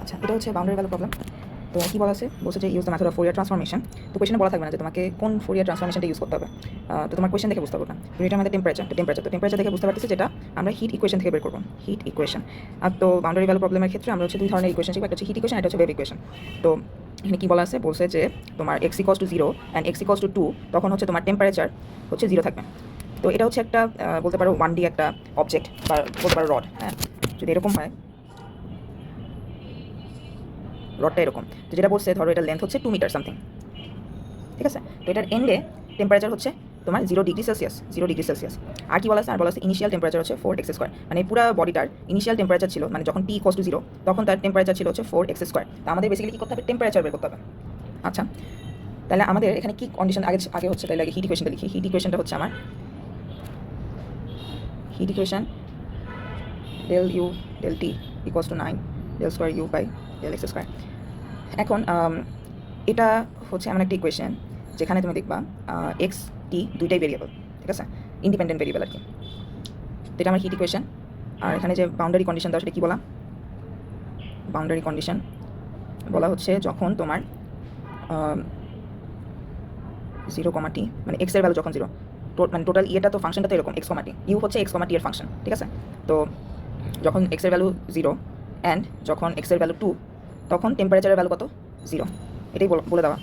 আচ্ছা, এটা হচ্ছে বাউন্ডারি ভ্যালু প্রবলেম। তো কি বলা আছে, বলছে যে use the method of Fourier transformation. তো কোয়েশনে বলা থাকবে না যে তোমাকে কোন ফোরিয়ার ট্রান্সফরমেশনটা ইউজ করতে হবে। তো তোমার কোয়েশন দেখে বুঝতে হবে না। এটা আমাদের টেম্পারেচার দেখে বুঝতে পারতেছে যেটা আমরা হিট ইকুয়েশন থেকে বের করবো, হিট ইকুয়েশন। আর তো বাউন্ডারি ভ্যালু প্রবলেমের ক্ষেত্রে আমরা হচ্ছে দুই ধরনের ইকুয়েশন শিখবো, একটা হচ্ছে হিট ইকুয়েশন, একটা হচ্ছে ওয়েভ ইকুয়েশন। তো এখানে কি বলা আছে, বলছে যে তোমার x equals to 0 and x equals to 2, তখন হচ্ছে তোমার টেম্পারেচার হচ্ছে 0 থাকবে। তো এটা হচ্ছে একটা বলতে পারো 1D একটা অবজেক্ট বা বলতে পারো রড। হ্যাঁ, যদি এরকম হয়, রডটা এরকম, তো যেটা বলছে ধরো এটার লেন্থ হচ্ছে 2 মিটার সামথিং, ঠিক আছে। তো এটার এন্ডে টেম্পারেচার হচ্ছে তোমার 0 ডিগ্রি সেলসিয়াস। আর কি বলা আছে, আর বলা আছে ইনিশিয়াল টেম্পারেচার হচ্ছে 4x²। মানে পুরো বডিটার ইনিশিয়াল টেম্পারেচার ছিল, মানে যখন t=0 তখন তার টেম্পারেচার ছিল হচ্ছে 4x²। তো আমাদের বেসিক্যালি কী করতে হবে, টেম্পারেচার বের করতে হবে। আচ্ছা, তাহলে আমাদের এখানে কি কন্ডিশন আগে হচ্ছে, তাহলে আগে হিট ইকুয়েশনটা লিখি। হিট ইকুয়েশনটা হচ্ছে আমার heat equation del u del t = 9 del²u/del x²। এখন এটা হচ্ছে এমন একটা ইকুয়েশন যেখানে তুমি দেখবা এক্স টি দুইটাই ভেরিয়েবল, ঠিক আছে, ইন্ডিপেন্ডেন্ট ভেরিয়েবল আর কি। তো এটা আমার হিট ইকুয়েশন। আর এখানে যে বাউন্ডারি কন্ডিশন দেওয়া সেটা কী বলা, বাউন্ডারি কন্ডিশন বলা হচ্ছে যখন তোমার 0, মানে এক্সের ভ্যালু যখন 0, মানে টোটাল ইয়েটা তো ফাংশনটা তো এরকম x, ইউ হচ্ছে x, এর ফাংশন, ঠিক আছে। তো যখন এক্সের ভ্যালু 0 অ্যান্ড যখন এক্সের ভ্যালু 2, তখন টেম্পারেচারের ভ্যালু কত, 0। এটাই বলে দেওয়া।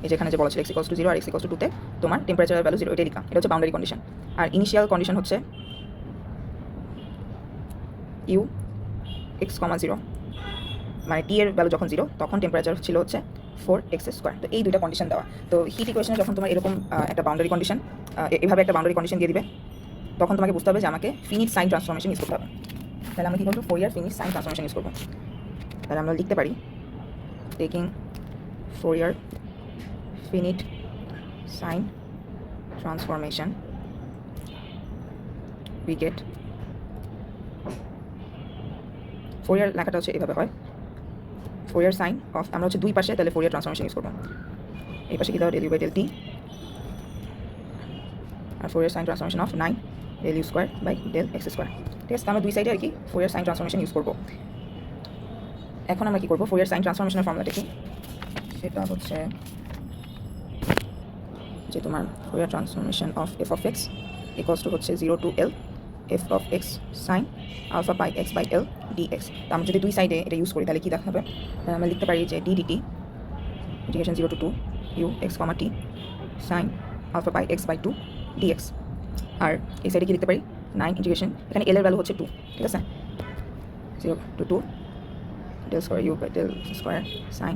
এই যেখানে যে বলা ছিল x=0 আর x=2 তোমার টেম্পারেচারের ভ্যালু 0, এটাই লিখা। এটা হচ্ছে বাউন্ডারি কন্ডিশন। আর ইনিশিয়াল কন্ডিশন হচ্ছে ইউ x, 0, মানে টি এর ভ্যালু যখন 0 তখন টেম্পারেচার ছিল হচ্ছে 4x²। তো এই দুইটা কন্ডিশন দেওয়া। তো হিট ইকুয়েশনে যখন তোমার এরকম একটা বাউন্ডারি কন্ডিশন, এভাবে একটা বাউন্ডারি কন্ডিশন দিয়ে দিবে, তখন তোমাকে বুঝতে হবে যে আমাকে ফিনিট সাইন ট্রান্সফরমেশন ইউজ করতে হবে। তাহলে আমরা কী করবো, Fourier finite sine transformation use করবো। তাহলে আমরা লিখতে পারি taking Fourier finite sine transformation we get, Fourier লেখাটা হচ্ছে এভাবে হয়, ফোরিয়ার সাইন অফ, আমরা হচ্ছে দুই পাশে তাহলে ফোরিয়ার ট্রান্সফরমেশন ইউজ করবো। এই পাশে কী দেওয়া, del u/del t, আর Fourier sine transformation of 9 del u²/del x², ঠিক আছে। আমরা দুই সাইডে আর কি ফোরিয়ার সাইন ট্রান্সফরমেশন ইউজ করবো। এখন আমরা কী করবো, ফোরিয়ার সাইন ট্রান্সফরমেশনের ফর্মুলাটা কি, সেটা হচ্ছে যে তোমার ফোরিয়ার ট্রান্সফরমেশন অফ f(x) হচ্ছে 0 to L f(x) sin alpha pi x/L dx। তো আমরা যদি দুই সাইডে এটা ইউজ করি তাহলে কী দেখা হবে, আমরা লিখতে পারি যে d dt integration 0 to 2 u x, t sin alpha pi x/2 dx। আর এই সাইডে কি লিখতে পারি, 9 ইন্টিগ্রেশন, এখানে L এর ভ্যালু হচ্ছে 2, ঠিক আছে, 0 to 2 del²u/del² sin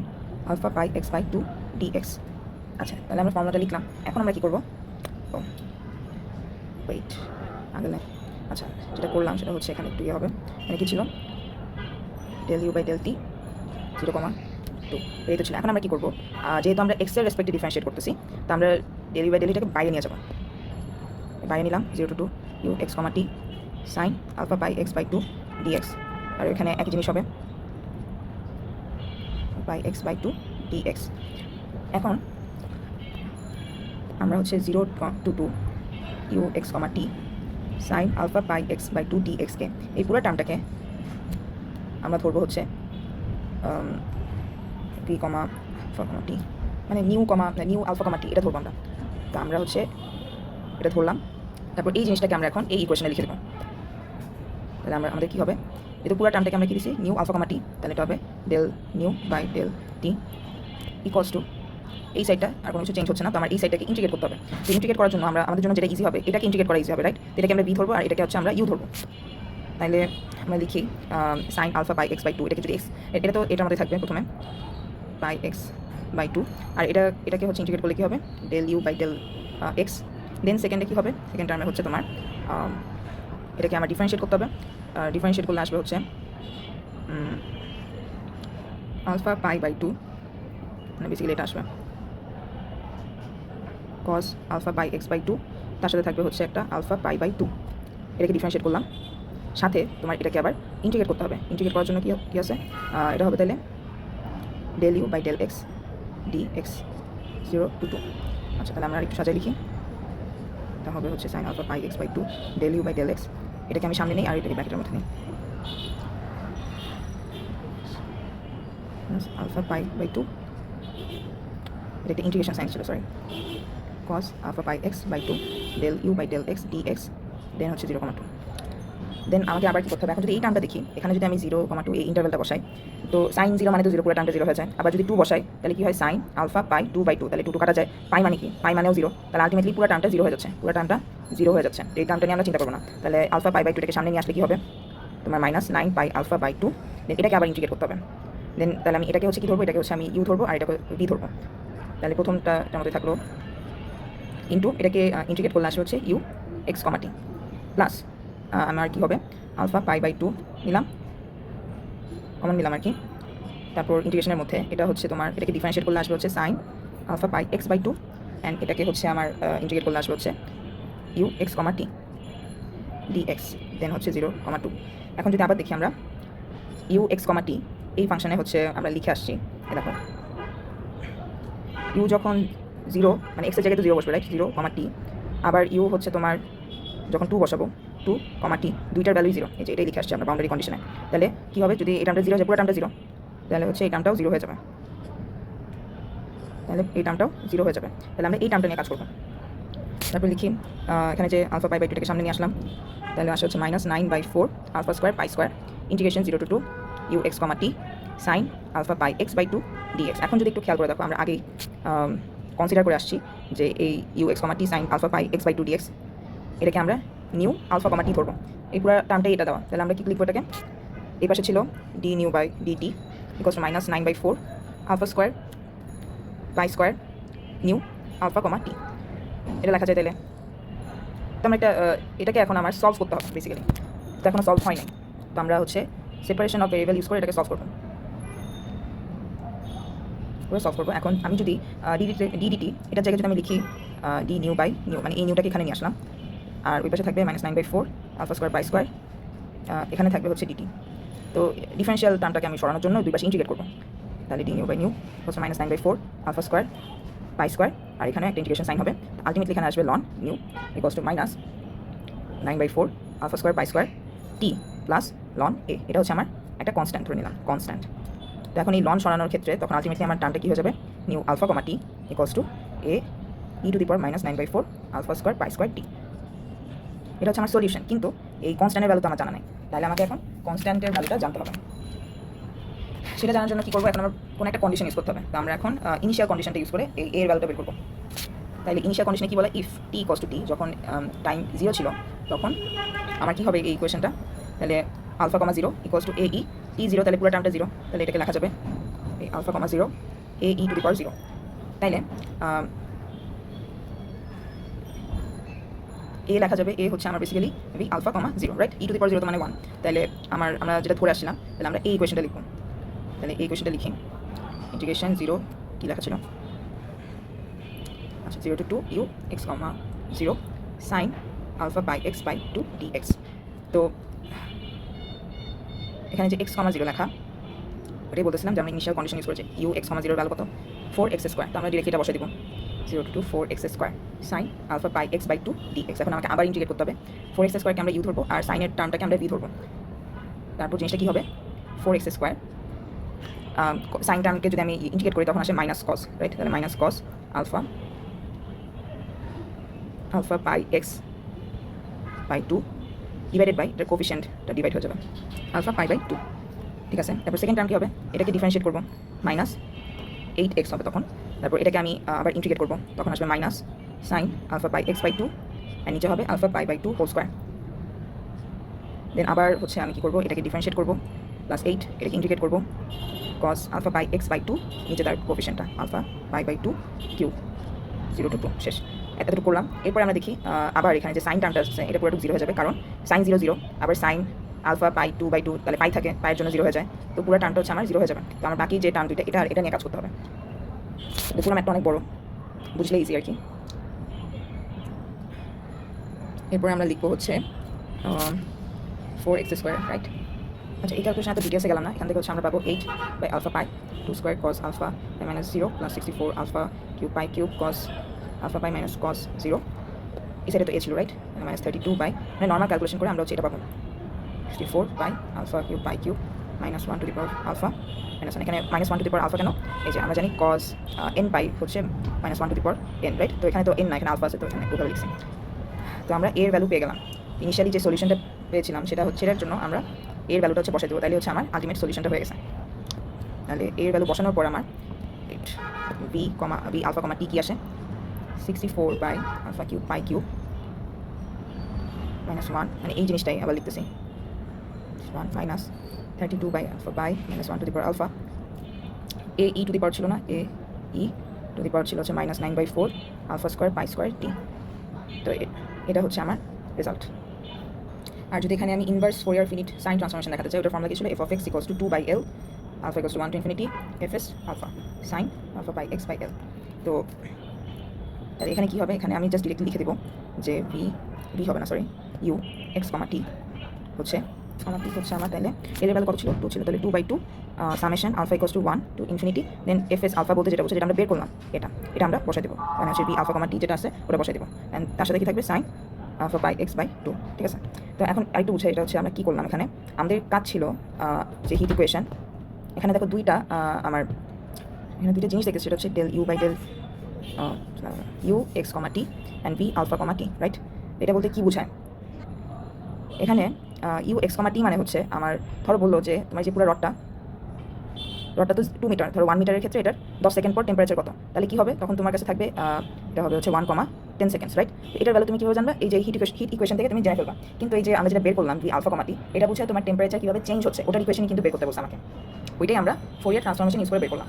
alpha pi x/2 dx। আচ্ছা, তাহলে আমরা ফর্মুলাটা লিখলাম। এখন আমরা কী করবো, ওয়েট আগে না, আচ্ছা যেটা করলাম সেটা হচ্ছে এখানে একটু ইয়ে হবে, এখানে কী ছিল, del u/del t 0,2, এই তো ছিল। এখন আমরা কী করবো, যেহেতু আমরা এক্সের রেসপেক্টে ডিফারেন্সিয়েট করতেছি, তো আমরা del u/del tটাকে বাইরে নিয়ে যাবো, বাইরে নিলাম 0 to 2 u x, t sin alpha pi x/2 dx। আর এখানে একই জিনিস হবে pi x/2 dx। এখন আমরা হচ্ছে 0 to 2 u x, t sin alpha pi x/2 dx কে, এই পুরো টার্মটাকে আমরা ধরবো হচ্ছে p, t, মানে নিউ আলফা, t এটা ধরবো আমরা। তো আমরা হচ্ছে এটা ধরলাম, তারপর এই জিনিসটাকে আমরা এখন এই ইকুয়েশনে লিখে দেবো। তাহলে আমাদের কী হবে, যেহেতু পুরো টার্মটাকে আমরা কী দিচ্ছি, নিউ আলফা, t, তাহলে এটা হবে del nu/del t = এই সাইডটা আর কোনো কিছু চেঞ্জ হচ্ছে না, তো আমার এই সাইডটাকে ইন্টিগ্রেট করতে হবে। তো ইন্টিগ্রেট করার জন্য আমাদের জন্য যেটা ইজি হবে, এটাকে ইন্টিগ্রেট করা ইজি হবে, রাইট। এটাকে আমরা বি ধরবো আর এটাকে হচ্ছে আমরা ইউ ধরবো। তাহলে আমরা লিখি সাইন আলফা পাই x/2, এটাকে যদি এক্স, এটা তো এটার মধ্যে থাকবে প্রথমে পাই x/2, আর এটাকে হচ্ছে ইন্টিগ্রেট করলে কী হবে, del u/del x। দেন সেকেন্ডে কী হবে, সেকেন্ড টার্মে হচ্ছে তোমার এটাকে আমার ডিফারেন্সিয়েট করতে হবে। ডিফারেন্সিয়েট করলে আসবে হচ্ছে আলফা পাই/2, মানে বেসিক্যালি এটা আসবে cos alpha pi x/2, তার সাথে থাকবে হচ্ছে একটা alpha pi/2। এটাকে ডিফারেন্সিয়েট করলাম, সাথে তোমার এটাকে আবার ইন্টিগ্রেট করতে হবে। ইন্টিগ্রেট করার জন্য কী আছে, এটা হবে তাহলে del u/del x dx 0 to 2। আচ্ছা, তাহলে আমরা একটু সাজাই লিখি, এটা হবে হচ্ছে sin alpha pi x/2 del u/del x। এটাকে আমি সামনে নিই আর এটাকে ব্র্যাকেটের মধ্যে নিই। আলফা পাই বাই 2, এটা একটা ইন্টিগ্রেশন সাইন ছিল, sorry, cos alpha pi x by 2 del u by del x dx, then হচ্ছে 0,2। দেন আমাকে আবার কী করতে হবে, এখন যদি এই টার্মটা দেখি, এখানে যদি আমি 0,2 এই ইন্টারভ্যালটা বসাই, তো সাইন 0 মানে তো 0, পুরো টার্মটা 0 হয়ে যায়। আবার যদি 2 বসাই, তাহলে কি হয়, সাইন আলফা পাই 2 বাই 2, তাহলে 2 কাটা যায়, পাই মানে কি, পাই মানেও 0, তাহলে আলটিমেটলি পুরো টার্মটা 0 হয়ে যাচ্ছে, পুরো টার্মটা 0 হয়ে যাচ্ছে। এই টার্মটা নিয়ে আমরা চিন্তা করবো না। তাহলে আলফা পাই বাই 2টাকে সামনে নিয়ে আসলে কি হবে, তোমার -9 পাই আলফা বাই 2, দেন এটাকে আবার ইন্টিগ্রেট করতে হবে। দেন তাহলে আমি এটাকে হচ্ছে কি ধরবো, এটাকে হচ্ছে আমি ইউ ধরবো, আর এটাকে বি ধরবো। তাহলে প্রথমটা আমাদের থাকলো ইন্টু, এটাকে ইন্টিগ্রেট করলে আসলে হচ্ছে u x comma t, plus আমার কী হবে, আলফা পাই বাই 2 নিলাম, কমন নিলাম আর কি। তারপর ইন্টিগ্রেশনের মধ্যে এটা হচ্ছে তোমার, এটাকে ডিফারেন্সিয়েট করলে আসবে হচ্ছে sine alpha pi x by 2, and এটাকে হচ্ছে আমার ইন্টিগ্রেট করলে আসবে হচ্ছে u x comma t dx, then হচ্ছে 0,2। এখন যদি আবার দেখি আমরা ইউ এক্স কমা টি এই ফাংশনে হচ্ছে আমরা লিখে আসছি, দেখো ইউ যখন 0 মানে এক্সের জায়গায় তো 0 বসবে, রাইট, 0,t, আবার ইউ হচ্ছে তোমার যখন 2 বসাবো 2,t, দুইটার ভ্যালুই 0, এই যে এটাই লিখে আসছে আমরা বাউন্ডারি কন্ডিশনে। তাহলে কী হবে, যদি এই টার্মটা 0 হয়, পুরো টার্মটা 0, তাহলে হচ্ছে এই টার্মটাও 0 হয়ে যাবে, তাহলে এই টার্মটাও 0 হয়ে যাবে। তাহলে আমরা এই টার্মটা নিয়ে কাজ করবো। তারপর লিখি এখানে যে আলফা পাই বাই 2টাকে সামনে নিয়ে আসলাম, তাহলে আসে হচ্ছে -9/4 alpha square pi square integration 0 to 2 u x comma t sine alpha pi x by 2 dx. এখন যদি একটু খেয়াল করে দেখো, আমরা আগেই কনসিডার করে আসছি যে এই u x comma t sine alpha pi x by 2 dx, এটাকে আমরা নিউ আলফা কমা টি ধরবো, এই পুরো টার্মটাই এটা দেওয়া। তাহলে আমরা কি লিখবো, এটাকে এই পাশে ছিল d nu by dt equals to -9/4 alpha square pi square nu alpha comma t, এটা লেখা যায়। তাহলে তো আমরা এটাকে এখন আমার সলভ করতে হবে বেসিক্যালি, তো এখনও সলভ হয় নাই, তো আমরা হচ্ছে সেপারেশন অফ ভেরিয়েবল ইউজ করে এটাকে সলভ করবো, সলভ করবো। এখন আমি যদি ডিডিটি এটার জায়গায় যদি আমি লিখি ডি নিউ বাই নিউ, মানে এই নিউটাকে এখানে নিয়ে আসলাম, আর ওই পাশে থাকবে -9/4 আলফা স্কোয়ার বাই স্কোয়ার, এখানে থাকবে হচ্ছে ডিটি। তো ডিফারেন্সিয়াল টার্মটাকে আমি সরানোর জন্য দুই পাশে ইন্টিগ্রেট করবো, তাহলে ডি নিউ বাই নিউ হচ্ছে -9/4 আলফা স্কোয়ার পাই স্কোয়ার, আর এখানে একটা ইন্টিগ্রেশন সাইন হবে, আলটিমেটলি এখানে আসবে ln nu equals to -9/4 alpha square by square t plus ln a, এটা হচ্ছে আমার একটা কনস্ট্যান্ট ধরে নিলাম, কনস্ট্যান্ট। তো এখন এই লন সরানোর ক্ষেত্রে তখন আলটিমেটলি আমার টার্মটা কী হয়ে যাবে, nu alpha comma t equals to a e to the power -9/4 alpha square by square t, এটা হচ্ছে আমার সলিউশন। কিন্তু এই কনস্ট্যান্টের ভ্যালু তো আমার জানা নেই, তাহলে আমাকে এখন কনস্ট্যান্টের ভ্যালুটা জানতে হবে। সেটা জানার জন্য কী করবো, এখন আমার কোনো একটা কন্ডিশন ইউজ করতে হবে। তো আমরা এখন ইনিশিয়াল কন্ডিশনটা ইউজ করে এই এর ভ্যালুটা বের করবো। তাহলে ইনিশিয়াল কন্ডিশনে কী বলে, ইফ টি ইকুয়ালস টু টি, যখন টাইম 0 ছিল তখন আমার কী হবে এই ইকুয়েশনটা, তাহলে alpha comma 0 equals to a ই টি 0, তাহলে পুরো টার্মটা 0, তাহলে এটাকে লেখা যাবে এই alpha comma 0 A e to the power 0। তাইলে এ লেখা যাবে, এ হচ্ছে আমার basically maybe alpha comma 0, right, e to the power 0 তো মানে 1, তাহলে আমরা যেটা ধরে আসছিলাম, তাহলে আমরা এই ইকুয়েশনটা লিখব। তাহলে এই ইকুয়েশনটা লিখি, ইন্টিগ্রেশন 0 কী লেখা ছিল, আচ্ছা 0 to 2 u x comma 0 sine alpha by x by 2 dx. তো এখানে যে এক্স কমা 0 লেখা, ওটাই বলতেছিলাম যে আমরা ইনিশিয়াল কন্ডিশন ইউজ করেছি, ইউ এক্স কমা 0 ভ্যালু কত, 4x স্কোয়ার, তো আমরা ডিরেক্ট এটা বসে দিব 0 to 2 4x square sine alpha by x by 2 dx. এখন আমাকে আবার ইন্টিগ্রেট করতে হবে, 4x স্কোয়ারকে আমরা ইউ ধরবো আর সাইনের টার্মটাকে আমরা ভি ধরবো। তারপর জিনিসটা কী হবে, 4x স্কোয়ার সাইন টার্মকে যদি আমি ইন্টিগ্রেট করি তখন আসে মাইনাস কস, রাইট, তাহলে minus cos alpha by x by 2 divided by এটার কোফিশিয়েন্টটা ডিভাইড হয়ে যাবে আলফা পাই বাই 2, ঠিক আছে। তারপর সেকেন্ড টার্ম কী হবে, এটাকে ডিফারেন্সিয়েট করবো, -8x হবে তখন। তারপর এটাকে আমি আবার ইন্টিগ্রেট করবো, তখন আসবে minus sine alpha by x by 2, আর নিচে হবে alpha pi by 2 whole square. Then আবার হচ্ছে আমি কী করবো, এটাকে ডিফারেন্সিয়েট করবো, +8 এটাকে ইন্টিগ্রেট করবো, cos alpha by x by 2, নিচে তার কোফিশিয়েন্টটা alpha pi by 2 cube, 0 to 2 শেষ, এতটুকু করলাম। এরপরে আমরা দেখি আবার এখানে যে সাইন টার্মটা আসছে এটা পুরোটুকু 0 হয়ে যাবে, কারণ সাইন 0 0, আবার সাইন আলফা পাই 2/2, তাহলে পাই থাকে, পায়ের জন্য 0 হয়ে যায়, তো পুরো টার্মটা হচ্ছে আমার 0 হয়ে যাবে। তো আমার বাকি যে টার্ম দুইটা এটা নিয়ে কাজ করতে হবে। দেখুন একটা অনেক বড়, বুঝলে ইজি আর কি। এরপরে আমরা লিখবো হচ্ছে 4x স্কোয়ার, রাইট। আচ্ছা এই ক্যালকুলেশন এত ডিটেলসে গেলাম না, এখান থেকে হচ্ছে আমরা পাবো 8 by alpha pi 2 square cos alpha pi minus 0 plus 64 alpha cube pi cube cos alpha pi minus cos 0, এই সাইডে তো এ ছিল, রাইট, -32 বাই, মানে নর্মাল ক্যালকুলেশন করে আমরা হচ্ছে এটা পাবো 64 by alpha cube pi cube -1 to the power alpha -1। এখানে -1 টু দি পাওয়ার আলফা কেন? এই যে আমরা জানি cos n পাই হচ্ছে -1 to the power n, right? তো এখানে তো n না, এখানে আলফা আছে, তো এখানে ওভাবে লিখছি। তো আমরা এর ভ্যালু পেয়ে গেলাম। ইনিশিয়ালি যে সলিউশনটা পেয়েছিলাম সেটা হচ্ছে, এর জন্য আমরা এর ভ্যালুটা হচ্ছে বসাই দেবো, তাহলে হচ্ছে আমার আলটিমেট সলিউশনটা হয়ে গেছে। তাহলে এর ভ্যালু বসানোর পর আমার ভি আলফা কমা টি কি আসে? 64 by alpha cube pi cube -1, মানে এই জিনিসটাই আবার লিখতেছি 1 minus 32 by alpha by -1 to the power alpha. A e to the power ছিল না, এ ই টু দি পাওয়ার ছিল হচ্ছে -9/4 alpha square pi square t. তো এটা হচ্ছে আমার রেজাল্ট। আর যদি এখানে আমি inverse Fourier finite sine transformation দেখাতে চাই, ওটার ফর্মুলা কি ছিল? f of x equals to 2/l alpha equals to 1 to infinity fs alpha sin alpha by x by l। তো তাহলে এখানে কী হবে? এখানে আমি জাস্ট ডিরেক্টলি লিখে দেবো যে ভি হবে না, সরি, ইউ এক্স কমা টি হচ্ছে আমার কি হচ্ছে আমার, তাহলে এর ভ্যালু কত ছিল? 2 ছিল, তাহলে 2/2 summation alpha equals to 1 to infinity then f s alpha বলতে যেটা বলছে, যেটা আমরা বের করলাম, এটা আমরা বসাই দেবো, মানে হচ্ছে বি আলফা কমা টি যেটা আছে ওটা বসাই দেবো, অ্যান্ড তার সাথে কি থাকবে? Sine alpha by x by 2, ঠিক আছে? তো এখন আরেকটু বুঝাই, এটা হচ্ছে আমরা কী করলাম এখানে। আমাদের কাজ ছিল যে হিট ইকুয়েশন, এখানে দেখো দুইটা আমার এখানে দুইটা জিনিস দেখেছি, সেটা হচ্ছে del u by del u x comma t and b alpha comma t, right? এটা বলতে কী বোঝায়? এখানে ইউ এক্স কমা টি মানে হচ্ছে আমার, ধরো বললো যে তোমার যে পুরো রডটা তো 2 মিটার, ধরো 1 মিটারের ক্ষেত্রে এটার 10 সেকেন্ড পর টেম্পারেচার কত, তাহলে কী হবে? তখন তোমার কাছে থাকবে এটা হবে হচ্ছে 1, 10 সেকেন্ডস, রাইট? এটার ভ্যালু তুমি কীভাবে জানবা? এই যে হিট ইকুয়েশন থেকে তুমি জেনে ফেলবা। কিন্তু এই যে আমরা যেটা বের করলাম বি আলফা কমা টি, এটা বুঝে তোমার টেম্পারেচার কীভাবে চেঞ্জ হচ্ছে ওটার ইকুয়েশন কিন্তু বের করতে বলছে আমাকে, ওইটাই আমরা ফোরিয়ার ট্রান্সফরমেশন ইউজ করে বের করলাম।